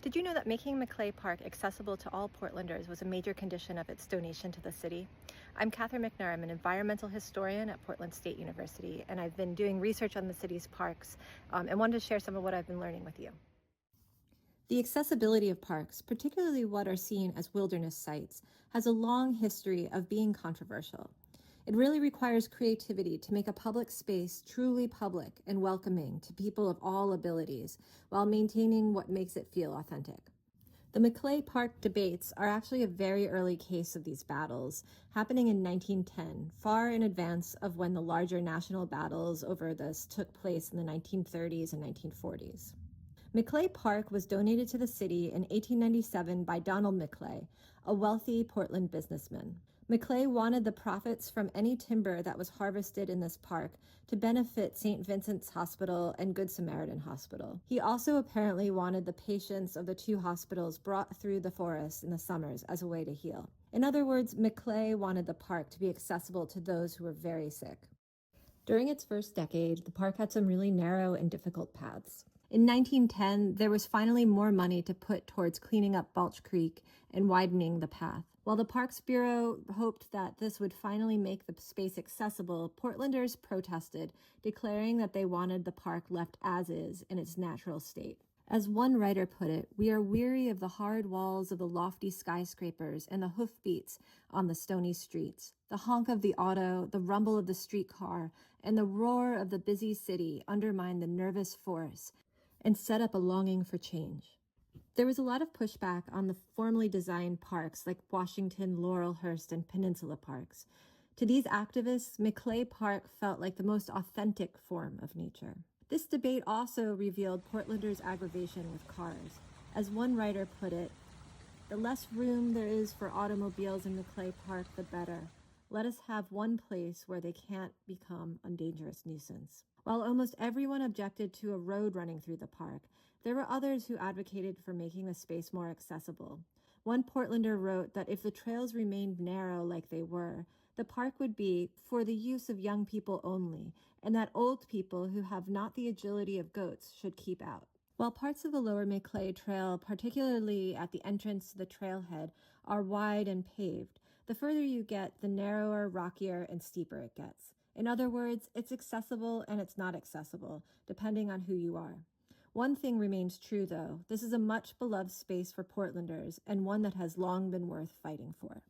Did you know that making Macleay Park accessible to all Portlanders was a major condition of its donation to the city? I'm Catherine McNair. I'm an environmental historian at Portland State University, and I've been doing research on the city's parks and wanted to share some of what I've been learning with you. The accessibility of parks, particularly what are seen as wilderness sites, has a long history of being controversial. It really requires creativity to make a public space truly public and welcoming to people of all abilities while maintaining what makes it feel authentic. The Macleay Park debates are actually a very early case of these battles, happening in 1910, far in advance of when the larger national battles over this took place in the 1930s and 1940s. Macleay Park was donated to the city in 1897 by Donald Macleay, a wealthy Portland businessman. Macleay wanted the profits from any timber that was harvested in this park to benefit St. Vincent's Hospital and Good Samaritan Hospital. He also apparently wanted the patients of the two hospitals brought through the forest in the summers as a way to heal. In other words, Macleay wanted the park to be accessible to those who were very sick. During its first decade, the park had some really narrow and difficult paths. In 1910, there was finally more money to put towards cleaning up Balch Creek and widening the path. While the Parks Bureau hoped that this would finally make the space accessible, Portlanders protested, declaring that they wanted the park left as is in its natural state. As one writer put it, we are weary of the hard walls of the lofty skyscrapers and the hoofbeats on the stony streets. The honk of the auto, the rumble of the streetcar, and the roar of the busy city undermine the nervous force and set up a longing for change. There was a lot of pushback on the formally designed parks like Washington, Laurelhurst, and Peninsula parks. To these activists, Macleay Park felt like the most authentic form of nature. This debate also revealed Portlanders' aggravation with cars. As one writer put it, the less room there is for automobiles in Macleay Park, the better. Let us have one place where they can't become a dangerous nuisance. While almost everyone objected to a road running through the park, there were others who advocated for making the space more accessible. One Portlander wrote that if the trails remained narrow like they were, the park would be for the use of young people only, and that old people who have not the agility of goats should keep out. While parts of the Lower Macleay Trail, particularly at the entrance to the trailhead, are wide and paved, the further you get, the narrower, rockier, and steeper it gets. In other words, it's accessible and it's not accessible, depending on who you are. One thing remains true, though. This is a much beloved space for Portlanders and one that has long been worth fighting for.